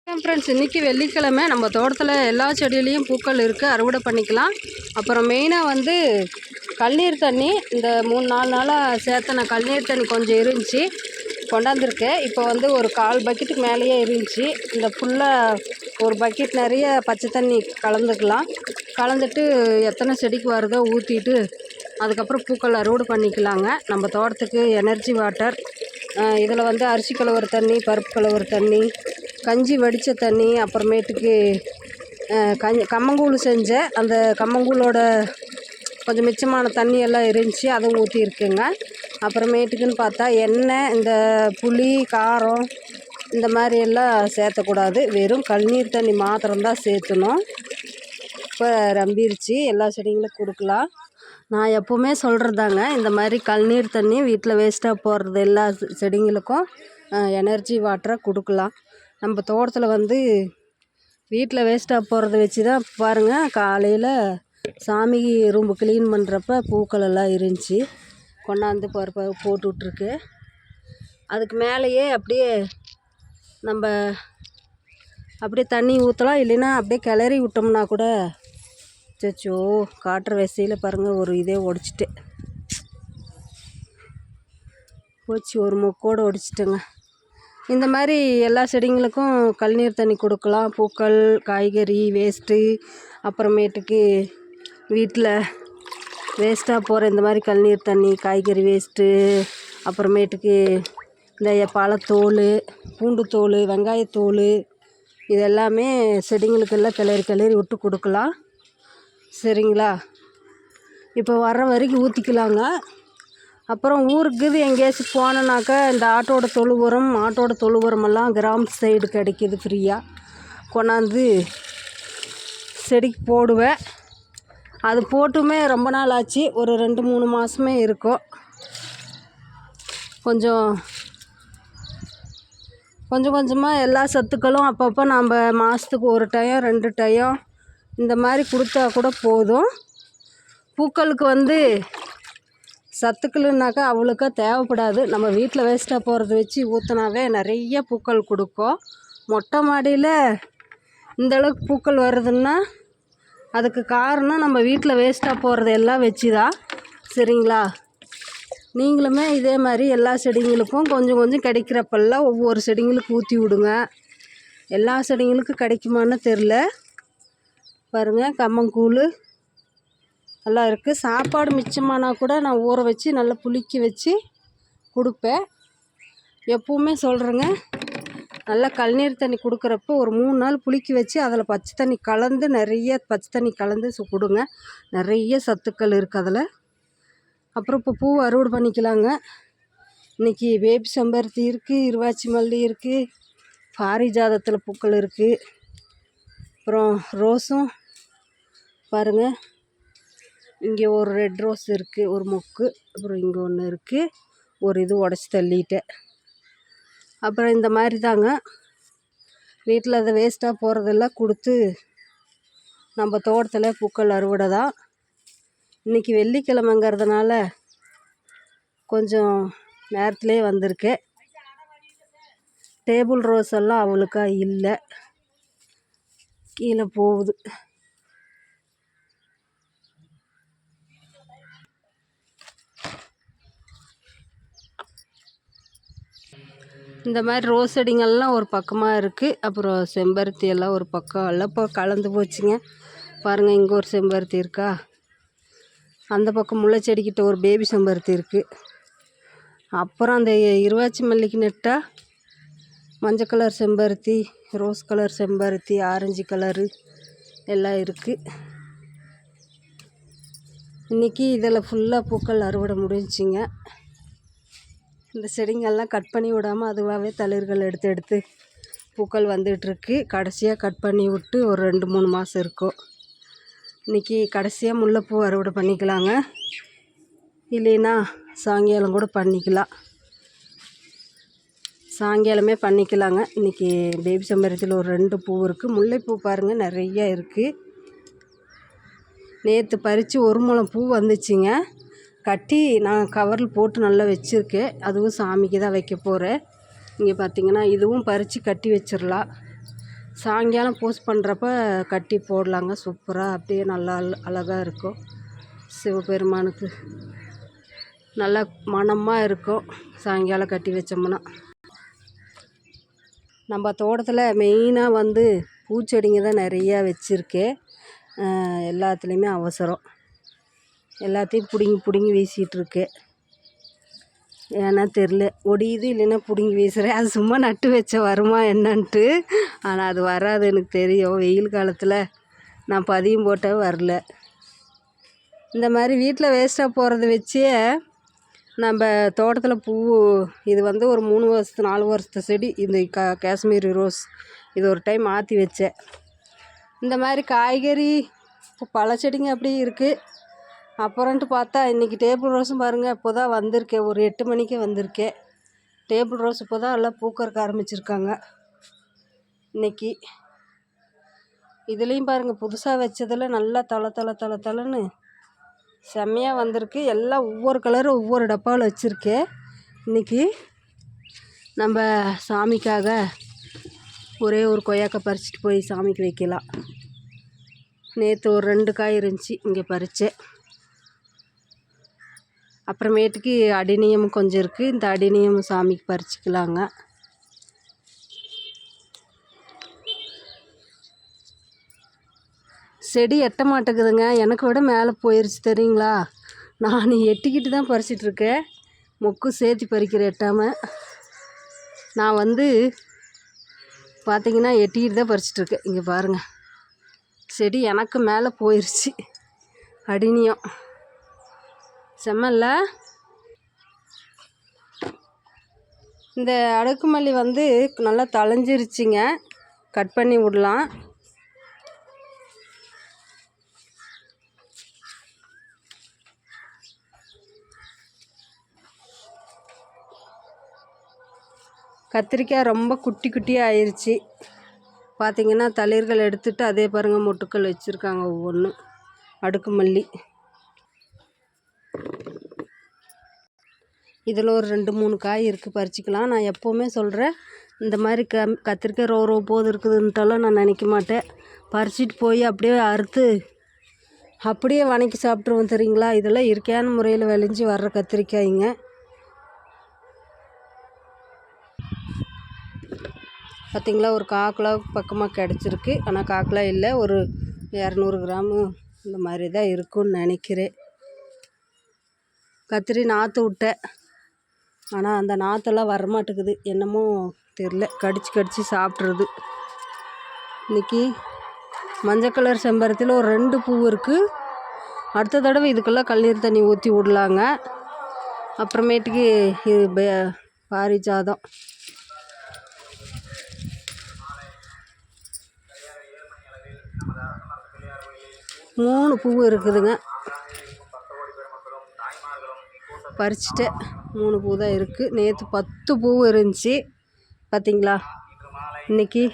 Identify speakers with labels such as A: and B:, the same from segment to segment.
A: Friends, இன்றைக்கி வெள்ளிக்கிழமை நம்ம தோட்டத்தில் எல்லா செடியிலையும் பூக்கள் இருக்குது, அறுவடை பண்ணிக்கலாம். அப்புறம் மெயினாக வந்து கழுநீர் தண்ணி இந்த 3-4 நாளாக சேர்த்தன கழுநீர் தண்ணி கொஞ்சம் இருந்துச்சு, கொண்டாந்துருக்கேன். இப்போ வந்து ஒரு 1/4 பக்கெட்டுக்கு மேலேயே இருந்துச்சு. இந்த ஃபுல்லாக ஒரு பக்கெட் நிறைய பச்சை தண்ணி கலந்துக்கலாம். கலந்துட்டு எத்தனை செடிக்கு வருதோ ஊற்றிட்டு அதுக்கப்புறம் பூக்கள் அறுவடை பண்ணிக்கலாங்க. நம்ம தோட்டத்துக்கு எனர்ஜி வாட்டர், இதில் வந்து அரிசி கழுவுற தண்ணி, பருப்பு கழுவுற தண்ணி, கஞ்சி வடித்த தண்ணி, அப்புறமேட்டுக்கு கம்மங்கூழ் செஞ்ச அந்த கம்மங்கூழோட கொஞ்சம் மிச்சமான தண்ணி எல்லாம் இருந்துச்சு, அதுவும் ஊற்றிருக்குங்க. அப்புறமேட்டுக்குன்னு பார்த்தா எண்ணெய், இந்த புளி, காரம் இந்த மாதிரி எல்லாம் சேர்த்தக்கூடாது. வெறும் கழுநீர் தண்ணி மாத்திரம்தான் சேர்த்தணும். இப்போ ரம்பிருச்சு, எல்லா செடிங்களும் கொடுக்கலாம். நான் எப்போவுமே சொல்கிறதாங்க, இந்த மாதிரி கழுநீர் தண்ணி வீட்டில் வேஸ்ட்டாக போடுறது எல்லா செடிங்களுக்கும் எனர்ஜி வாட்டராக கொடுக்கலாம். நம்ம தோட்டத்தில் வந்து வீட்டில் வேஸ்ட்டாக போகிறத வச்சு தான் பாருங்கள், காலையில் சாமி ரூம்பு க்ளீன் பண்ணுறப்ப பூக்கள் எல்லாம் இருந்துச்சு, கொண்டாந்து போட்டு விட்ருக்கு. அதுக்கு மேலேயே அப்படியே நம்ம அப்படியே தண்ணி ஊற்றலாம், இல்லைன்னா அப்படியே கிளறி விட்டோம்னா கூட. சச்சோ, காட்டுற விசையில் பாருங்கள் ஒரு இதே உடச்சிட்டு போச்சு, ஒரு மொக்கோடு உடச்சிட்டேங்க. இந்த மாதிரி எல்லா செடிங்களுக்கும் கழுநீர் தண்ணி கொடுக்கலாம். பூக்கள், காய்கறி வேஸ்ட்டு, அப்புறமேட்டுக்கு வீட்டில் வேஸ்ட்டாக போகிற இந்த மாதிரி கழுநீர் தண்ணி, காய்கறி வேஸ்ட்டு, அப்புறமேட்டுக்கு இந்த பழத்தோல், பூண்டு தோல், வெங்காயத்தோல், இது எல்லாமே செடிங்களுக்கெல்லாம் கிளறி விட்டு கொடுக்கலாம். சரிங்களா? இப்போ வர்ற வரைக்கும் ஊற்றிக்கலாங்க. அப்புறம் ஊருக்கு எங்கேயாச்சும் போனோன்னாக்கா இந்த ஆட்டோட தொழு உரமெல்லாம் கிராமத்து சைடு கிடைக்கிது ஃப்ரீயாக, கொண்டாந்து செடிக்கு போடுவேன். அது போட்டுமே ரொம்ப நாள் ஆச்சு, ஒரு 2-3 மாதமே இருக்கும். கொஞ்சம் கொஞ்சமாக எல்லா சத்துக்களும் அப்பப்போ நம்ம மாதத்துக்கு 1 டைம் 2 டைம் இந்த மாதிரி கொடுத்தா கூட போதும். பூக்களுக்கு வந்து சத்துக்கள்னாக்கா அவ்வளோக்கா தேவைப்படாது. நம்ம வீட்டில் வேஸ்ட்டாக போகிறத வச்சு ஊற்றினாவே நிறைய பூக்கள் கொடுக்கும். மொட்டை மாடியில் இந்தளவுக்கு பூக்கள் வருதுன்னா அதுக்கு காரணம் நம்ம வீட்டில் வேஸ்ட்டாக போகிறது எல்லாம் வச்சு தான். சரிங்களா? நீங்களுமே இதே மாதிரி எல்லா செடிங்களுக்கும் கொஞ்சம் கொஞ்சம் கிடைக்கிறப்பெல்லாம் ஒவ்வொரு செடிங்களுக்கு ஊற்றி விடுங்க. எல்லா செடிங்களுக்கும் கிடைக்குமான்னு தெரில. பாருங்கள், கம்மங்கூழ் எல்லாம் இருக்குது. சாப்பாடு மிச்சமானால் கூட நான் ஊற வச்சு நல்லா புளிக்க வச்சு கொடுப்பேன். எப்பவுமே சொல்கிறேங்க, நல்லா கழுநீர் தண்ணி கொடுக்குறப்போ ஒரு 3 நாள் புளிக்க வச்சு அதில் பச்சை தண்ணி கலந்து, நிறைய பச்சை தண்ணி கலந்து கொடுங்க. நிறைய சத்துக்கள் இருக்குது அதில். அப்புறம் இப்போ பூ அறுவடை பண்ணிக்கலாங்க. இன்றைக்கி பேபி செம்பருத்தி இருக்குது, இருவாச்சி மல்லி இருக்குது, பாரிஜாதத்தில் பூக்கள் இருக்குது. அப்புறம் ரோஸும் பாருங்கள், இங்கே ஒரு ரெட் ரோஸ் இருக்குது, ஒரு மொக்கு. அப்புறம் இங்கே ஒன்று இருக்குது, ஒரு இது உடச்சி தள்ளிட்டேன். அப்புறம் இந்த மாதிரி தாங்க வீட்டில் அதை வேஸ்ட்டாக போகிறதெல்லாம் கொடுத்து நம்ம தோட்டத்தில் பூக்கள் அறுவடை தான். இன்றைக்கி வெள்ளிக்கிழமைங்கிறதுனால கொஞ்சம் நேரத்துலேயே வந்திருக்கேன். டேபிள் ரோஸ் எல்லாம் அவ்வளோக்கா இல்லை, கீழே போகுது. இந்த மாதிரி ரோஸ் செடிங்கள்லாம் ஒரு பக்கமாக இருக்குது. அப்புறம் செம்பருத்தி எல்லாம் ஒரு பக்கம் எல்லாம் இப்போ கலந்து போச்சுங்க. பாருங்கள், இங்கே ஒரு செம்பருத்தி இருக்கா, அந்த பக்கம் முல்லை செடிக்கிட்ட ஒரு பேபி செம்பருத்தி இருக்குது. அப்புறம் அந்த இருவாச்சி மல்லிக்கு நெட்டால் மஞ்சள் கலர் செம்பருத்தி, ரோஸ் கலர் செம்பருத்தி, ஆரஞ்சு கலரு எல்லாம் இருக்குது. இன்றைக்கி இதில் ஃபுல்லாக பூக்கள் அறுவடை முடிஞ்சிங்க. இந்த செடிங்கள்லாம் கட் பண்ணி விடாமல் அதுவாகவே தளிர்கள் எடுத்து பூக்கள் வந்துட்டுருக்கு. கடைசியாக கட் பண்ணி விட்டு ஒரு 2-3 மாதம் இருக்கும். இன்றைக்கி கடைசியாக முல்லைப்பூ அறுவடை பண்ணிக்கலாங்க, இல்லைன்னா சாயங்காலம் கூட பண்ணிக்கலாம். சாயங்காலமே பண்ணிக்கலாங்க. இன்றைக்கி பேபி செம்பருத்தியில் ஒரு 2 பூ இருக்குது. முல்லைப்பூ பாருங்கள் நிறையா இருக்குது. நேற்று பறித்து 1 முழம் பூ வந்துச்சுங்க. கட்டி நான் கவரில் போட்டு நல்லா வச்சுருக்கேன். அதுவும் சாமிக்கு தான் வைக்க போகிறேன். இங்கே பார்த்திங்கன்னா இதுவும் பறித்து கட்டி வச்சிடலாம். சாயங்காலம் பூஜை பண்ணுறப்ப கட்டி போடலாங்க. சூப்பராக அப்படியே நல்லா அழகாக இருக்கும். சிவபெருமானுக்கு நல்லா மணமாக இருக்கும் சாயங்காலம் கட்டி வச்சோம்னா. நம்ம தோட்டத்தில் மெயினாக வந்து பூச்செடிங்க தான் நிறையா வச்சுருக்கேன். எல்லாத்துலேயுமே அவசரம், எல்லாத்தையும் பிடுங்கி வீசிகிட்ருக்கேன். ஏன்னா தெரில, ஒடியுது இல்லைன்னா பிடுங்கி வீசுகிறேன். அது சும்மா நட்டு வச்ச வருமா என்னன்ட்டு. ஆனால் அது வராது எனக்கு தெரியும். வெயில் காலத்தில் நான் பதியம் போட்டே வரல. இந்த மாதிரி வீட்டில் வேஸ்ட்டாக போகிறத வச்சே நம்ம தோட்டத்தில் பூ, இது வந்து ஒரு 3 வருஷத்து 4 வருஷத்து செடி. இந்த காஷ்மீரி ரோஸ் இது ஒரு டைம் மாற்றி வச்சேன். இந்த மாதிரி காய்கறி பழ செடிங்க அப்படி இருக்குது. அப்புறம்ட்டு பார்த்தா இன்றைக்கி டேபிள் ரோஸும் பாருங்கள் இப்போ தான் வந்திருக்கேன். ஒரு 8 மணிக்கே வந்திருக்கேன். டேபிள் ரோஸ் இப்போ தான் எல்லாம் பூக்கறக்க ஆரம்பிச்சிருக்காங்க இன்றைக்கி. இதுலேயும் பாருங்கள் புதுசாக வச்சதில் நல்லா தளன்னு செம்மையாக வந்திருக்கு. எல்லாம் ஒவ்வொரு கலரும் ஒவ்வொரு டப்பாவில் வச்சுருக்கேன். இன்றைக்கி நம்ம சாமிக்காக ஒரே ஒரு கொய்யாக்காய் பறிச்சிட்டு போய் சாமிக்கு வைக்கலாம். நேற்று ஒரு 2 காய் இருந்துச்சு, இங்கே பறித்தேன். அப்புறமேட்டுக்கு அடினியம் கொஞ்சம் இருக்குது. இந்த அடினியம் சாமிக்கு பறிச்சிக்கலாங்க. செடி எட்ட மாட்டேங்குதுங்க. எனக்கு விட மேலே போயிடுச்சு தெரியுங்களா. நான் எட்டிக்கிட்டு தான் பறிச்சிட்ருக்கேன். மொக்கு சேர்த்து பறிக்கிறேன் எட்டாமல். நான் வந்து பார்த்திங்கன்னா எட்டிக்கிட்டு தான் பறிச்சிட்ருக்கேன். இங்கே பாருங்கள், செடி எனக்கு மேலே போயிடுச்சு. அடினியம் செம்மல்ல. இந்த அடுக்குமல்லி வந்து நல்லா தளைஞ்சிருச்சிங்க. கட் பண்ணி விடலாம். கத்திரிக்காய் ரொம்ப குட்டியாக ஆயிடுச்சு. பார்த்திங்கன்னா தளிர்கள் எடுத்துகிட்டு அதே பாருங்கள் மொட்டுக்கள் வச்சுருக்காங்க ஒவ்வொன்று. அடுக்குமல்லி இதில் ஒரு 2-3 காய் இருக்குது, பறிச்சிக்கலாம். நான் எப்போவுமே சொல்கிறேன், இந்த மாதிரி கத்திரிக்காய் ரோ போது இருக்குதுன்ட்டெல்லாம் நான் நினைக்க மாட்டேன். பறிச்சிட்டு போய் அப்படியே அறுத்து அப்படியே வணக்கி சாப்பிட்ருவோம் தெரியுங்களா. இதெல்லாம் இயற்கையான முறையில் விளைஞ்சி வர்ற கத்திரிக்காய்ங்க. பார்த்திங்களா, ஒரு 1/4 கிலோ பக்கமாக கிடச்சிருக்கு. ஆனால் 1/4 கிலோ இல்லை, ஒரு 200 கிராமு இந்த மாதிரி தான் இருக்கும்னு நினைக்கிறேன். கத்திரி நாற்று விட்டேன், ஆனால் அந்த நாற்றெல்லாம் வரமாட்டேங்குது. என்னமோ தெரில, கடிச்சு சாப்பிட்றது. இன்றைக்கி மஞ்சள் கலர் செம்பருத்தியில் ஒரு 2 பூ இருக்குது. அடுத்த தடவை இதுக்கெல்லாம் கண்ணீர் தண்ணி ஊற்றி விடலாங்க. அப்புறமேட்டுக்கு இது பாரிஜாதம். மூணு பூ இருக்குதுங்க. பறிச்சிட்டேன். 3 பூ தான் இருக்குது. நேற்று 10 பூ இருந்துச்சு. பார்த்திங்களா. இன்றைக்கி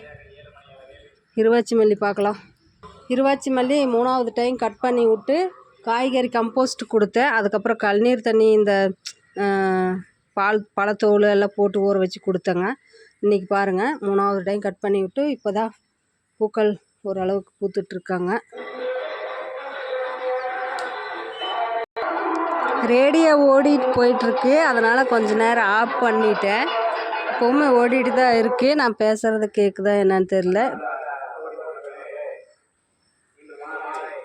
A: இருவாச்சி மல்லி பார்க்கலாம். இருவாச்சி மல்லி 3வது டைம் கட் பண்ணி விட்டு காய்கறி கம்போஸ்ட் கொடுத்தேன். அதுக்கப்புறம் கழுநீர் தண்ணி, இந்த பழத்தோல் எல்லாம் போட்டு ஊற வச்சு கொடுத்தேங்க. இன்றைக்கி பாருங்கள் 3வது டைம் கட் பண்ணி விட்டு இப்போ தான் பூக்கள் ஓரளவுக்கு பூத்துட்ருக்காங்க. ரேடியோ ஓடிட்டு போயிட்டுருக்கு, அதனால் கொஞ்ச நேரம் ஆஃப் பண்ணிட்டேன். இப்போவுமே ஓடிட்டு தான் இருக்குது. நான் பேசுகிறது கேட்குதா என்னன்னு தெரில.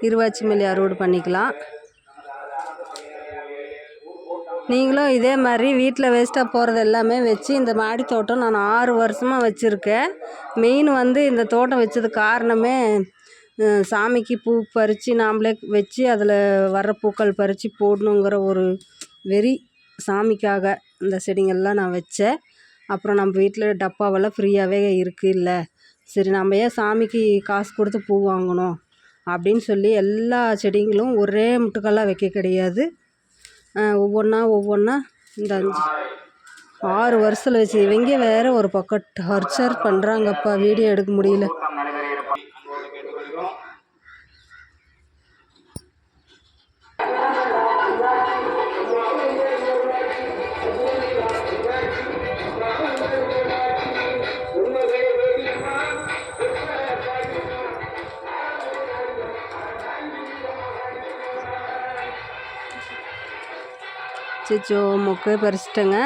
A: இருவாச்சி மல்லி அறுவடை பண்ணிக்கலாம். நீங்களும் இதே மாதிரி வீட்டில் வேஸ்ட்டாக போகிறது எல்லாமே வச்சு, இந்த மாடி தோட்டம் நான் 6 வருஷமாக வச்சுருக்கேன். மெயின் வந்து இந்த தோட்டம் வச்சது காரணமே, சாமிக்கு பூ பறித்து நாம்ளே வச்சு அதில் வர்ற பூக்கள் பறித்து போடணுங்கிற ஒரு வெறி. சாமிக்காக இந்த செடிங்கள்லாம் நான் வச்சேன். அப்புறம் நம்ம வீட்டில் டப்பாவெல்லாம் ஃப்ரீயாகவே இருக்குது இல்லை, சரி நம்ம ஏன் சாமிக்கு காசு கொடுத்து பூ வாங்கணும் அப்படின்னு சொல்லி எல்லா செடிங்களும் ஒரே முட்டுக்கெல்லாம் வைக்க கிடையாது. ஒவ்வொன்றா இந்த 6 வருஷத்தில் வச்சு. இவங்க வேறு ஒரு பக்கம் டார்ச்சர் பண்ணுறாங்கப்பா, வீடியோ எடுக்க முடியல. சிச்சோ மொக்கை பறிச்சிட்டேங்க.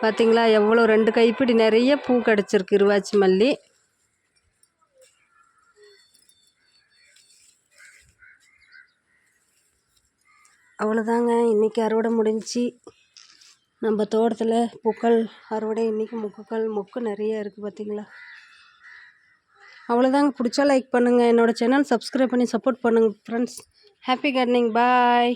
A: பார்த்தீங்களா எவ்வளோ 2 கைப்பிடி நிறைய பூ கிடச்சிருக்கு இருவாச்சி மல்லி. அவ்வளோதாங்க, இன்றைக்கி அறுவடை முடிஞ்சிச்சு. நம்ம தோட்டத்தில் பூக்கள் அறுவடை இன்றைக்கி மொக்கு நிறைய இருக்குது பார்த்தீங்களா. அவ்வளோதாங்க. பிடிச்சா லைக் பண்ணுங்கள், என்னோடய சேனல் சப்ஸ்கிரைப் பண்ணி சப்போர்ட் பண்ணுங்கள் ஃப்ரெண்ட்ஸ். ஹாப்பி கார்டனிங், பாய்.